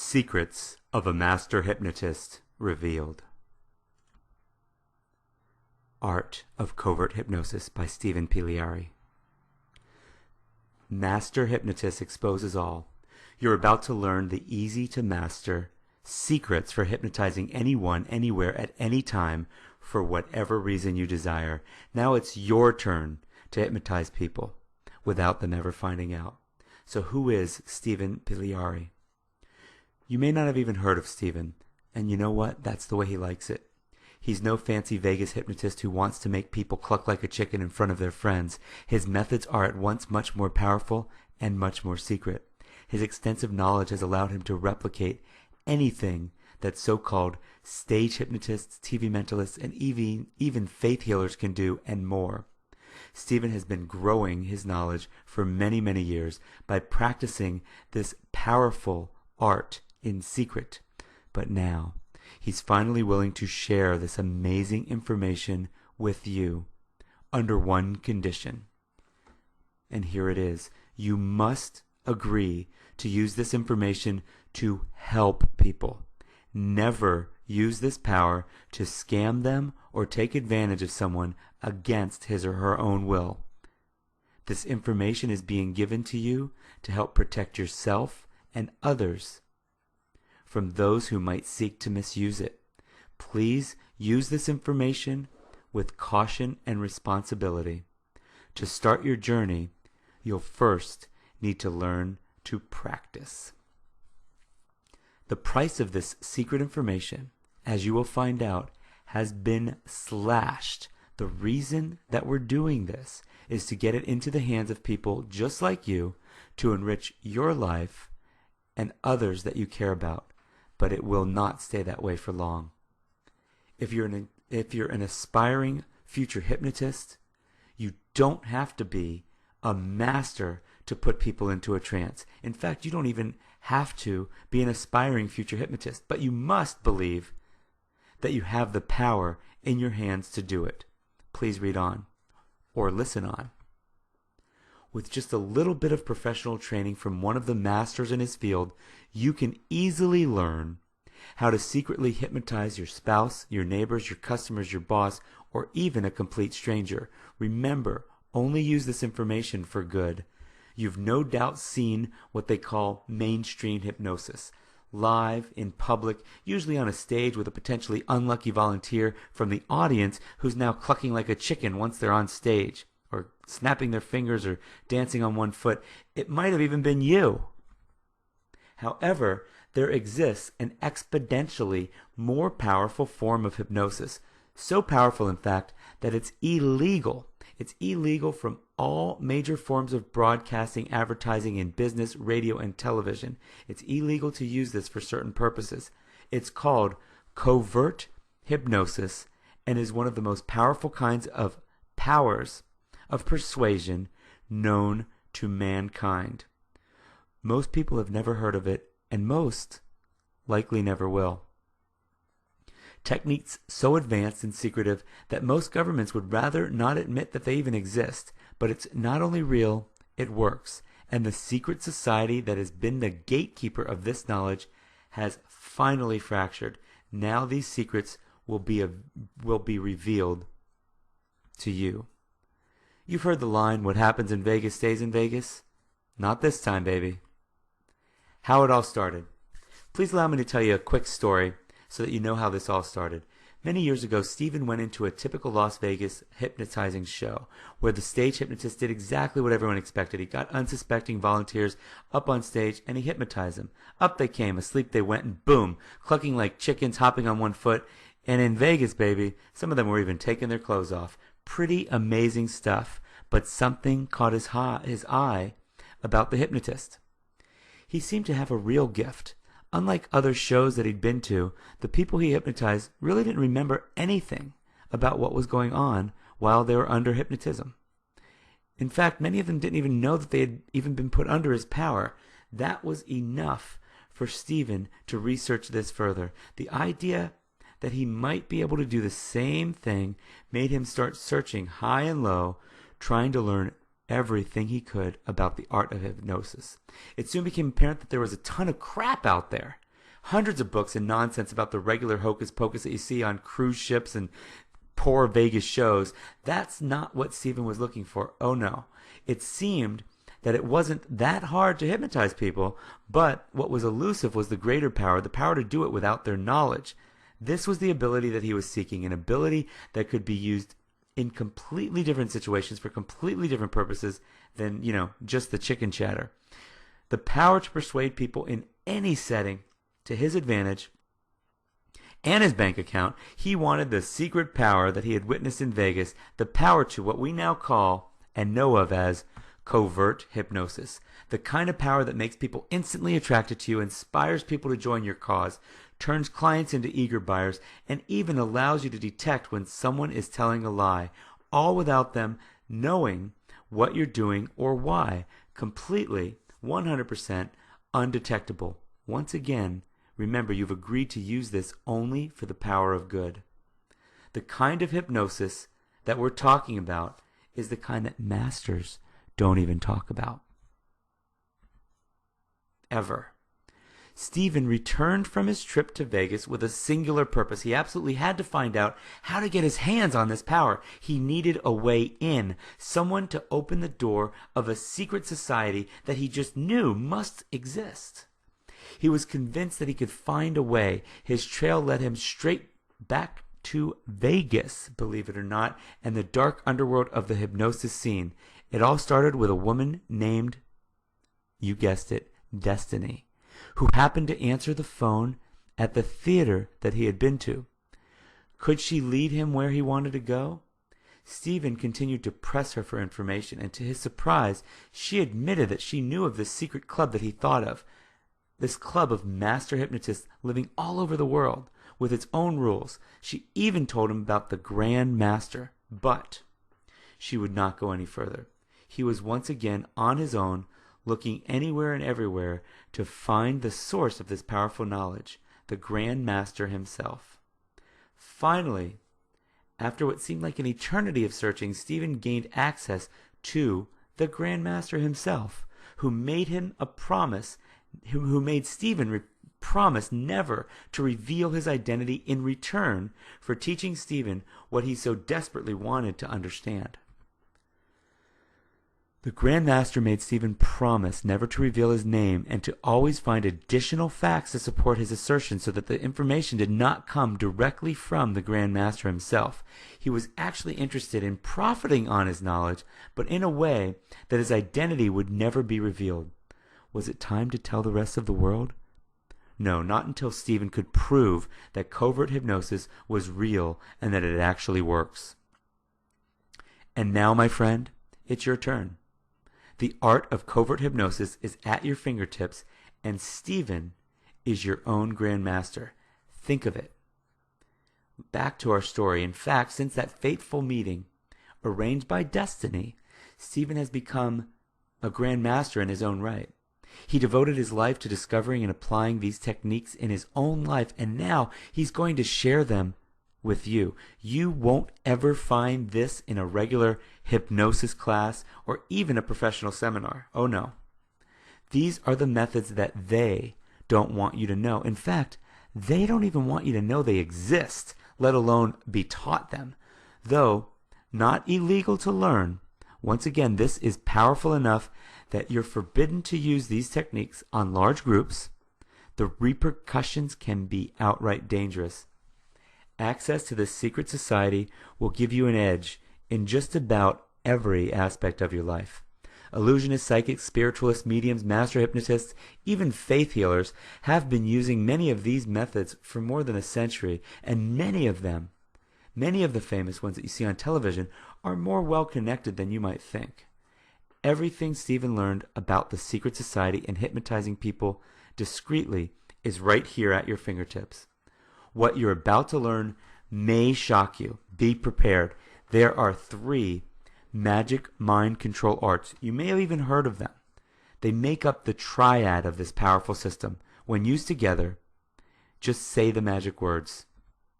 Secrets of a Master Hypnotist Revealed. Art of Covert Hypnosis by Stephen Piliari. Master Hypnotist exposes all. You're about to learn the easy-to-master secrets for hypnotizing anyone, anywhere, at any time, for whatever reason you desire. Now it's your turn to hypnotize people without them ever finding out. So who is Stephen Piliari? You may not have even heard of Stephen, and you know what? That's the way he likes it. He's no fancy Vegas hypnotist who wants to make people cluck like a chicken in front of their friends. His methods are at once much more powerful and much more secret. His extensive knowledge has allowed him to replicate anything that so-called stage hypnotists, TV mentalists, and even faith healers can do, and more. Stephen has been growing his knowledge for many, many years by practicing this powerful art in secret. But now, he's finally willing to share this amazing information with you under one condition. And here it is. You must agree to use this information to help people. Never use this power to scam them or take advantage of someone against his or her own will. This information is being given to you to help protect yourself and others from those who might seek to misuse it. Please use this information with caution and responsibility. To start your journey, you'll first need to learn to practice. The price of this secret information, as you will find out, has been slashed. The reason that we're doing this is to get it into the hands of people just like you to enrich your life and others that you care about. But it will not stay that way for long. If you're an aspiring future hypnotist, you don't have to be a master to put people into a trance. In fact, you don't even have to be an aspiring future hypnotist, but you must believe that you have the power in your hands to do it. Please read on, or listen on. With just a little bit of professional training from one of the masters in his field, you can easily learn how to secretly hypnotize your spouse, your neighbors, your customers, your boss, or even a complete stranger. Remember, only use this information for good. You've no doubt seen what they call mainstream hypnosis. Live, in public, usually on a stage with a potentially unlucky volunteer from the audience who's now clucking like a chicken once they're on stage, or snapping their fingers or dancing on one foot. It might have even been you. However, there exists an exponentially more powerful form of hypnosis. So powerful, in fact, that it's illegal. It's illegal from all major forms of broadcasting, advertising, in business, radio, and television. It's illegal to use this for certain purposes. It's called covert hypnosis and is one of the most powerful kinds of powers of persuasion known to mankind. Most people have never heard of it, and most likely never will. Techniques so advanced and secretive that most governments would rather not admit that they even exist. But it's not only real, it works. And the secret society that has been the gatekeeper of this knowledge has finally fractured. Now these secrets will be revealed to you. You've heard the line, "What happens in Vegas stays in Vegas." Not this time, baby. How it all started. Please allow me to tell you a quick story so that you know how this all started. Many years ago, Stephen went into a typical Las Vegas hypnotizing show where the stage hypnotist did exactly what everyone expected. He got unsuspecting volunteers up on stage and he hypnotized them. Up they came, asleep they went, and boom, clucking like chickens, hopping on one foot. And in Vegas, baby, some of them were even taking their clothes off. Pretty amazing stuff. But something caught his eye about the hypnotist. He seemed to have a real gift. Unlike other shows that he'd been to, the people he hypnotized really didn't remember anything about what was going on while they were under hypnotism. In fact, many of them didn't even know that they had even been put under his power. That was enough for Stephen to research this further. The idea that he might be able to do the same thing made him start searching high and low, trying to learn everything he could about the art of hypnosis. It soon became apparent that there was a ton of crap out there. hundreds of books and nonsense about the regular hocus pocus that you see on cruise ships and poor Vegas shows. That's not what Stephen was looking for. Oh no. It seemed that it wasn't that hard to hypnotize people, but what was elusive was the greater power, the power to do it without their knowledge. This was the ability that he was seeking, an ability that could be used in completely different situations for completely different purposes than, just the chicken chatter. The power to persuade people in any setting to his advantage and his bank account. He wanted the secret power that he had witnessed in Vegas, the power to what we now call and know of as covert hypnosis. The kind of power that makes people instantly attracted to you, inspires people to join your cause, turns clients into eager buyers, and even allows you to detect when someone is telling a lie, all without them knowing what you're doing or why. Completely, 100% undetectable. Once again, remember, you've agreed to use this only for the power of good. The kind of hypnosis that we're talking about is the kind that masters don't even talk about. Ever. Stephen returned from his trip to Vegas with a singular purpose. He absolutely had to find out how to get his hands on this power. He needed a way in, someone to open the door of a secret society that he just knew must exist. He was convinced that he could find a way. His trail led him straight back to Vegas, believe it or not, and the dark underworld of the hypnosis scene. It all started with a woman named, you guessed it, Destiny, who happened to answer the phone at the theater that he had been to. Could she lead him where he wanted to go? Stephen continued to press her for information, and to his surprise, she admitted that she knew of this secret club that he thought of. This club of master hypnotists living all over the world, with its own rules. She even told him about the Grand Master, but she would not go any further. He was once again on his own, looking anywhere and everywhere to find the source of this powerful knowledge, the Grand Master himself. Finally, after what seemed like an eternity of searching, Stephen gained access to the Grand Master himself, who made him a promise, who made Stephen promise never to reveal his identity in return for teaching Stephen what he so desperately wanted to understand. The Grand Master made Stephen promise never to reveal his name and to always find additional facts to support his assertion so that the information did not come directly from the Grand Master himself. He was actually interested in profiting on his knowledge, but in a way that his identity would never be revealed. Was it time to tell the rest of the world? No, not until Stephen could prove that covert hypnosis was real and that it actually works. And now, my friend, it's your turn. The art of covert hypnosis is at your fingertips, and Stephen is your own Grand Master. Think of it. Back to our story. In fact, since that fateful meeting arranged by Destiny, Stephen has become a Grand Master in his own right. He devoted his life to discovering and applying these techniques in his own life, and now he's going to share them with you. You won't ever find this in a regular hypnosis class or even a professional seminar. Oh no. These are the methods that they don't want you to know. In fact, they don't even want you to know they exist, let alone be taught them. Though not illegal to learn, once again, this is powerful enough that you're forbidden to use these techniques on large groups. The repercussions can be outright dangerous. Access to this secret society will give you an edge in just about every aspect of your life. Illusionists, psychics, spiritualists, mediums, master hypnotists, even faith healers have been using many of these methods for more than a century, and many of the famous ones that you see on television, are more well-connected than you might think. Everything Stephen learned about the secret society and hypnotizing people discreetly is right here at your fingertips. What you're about to learn may shock you. Be prepared. There are 3 magic mind control arts. You may have even heard of them. They make up the triad of this powerful system. When used together, just say the magic words.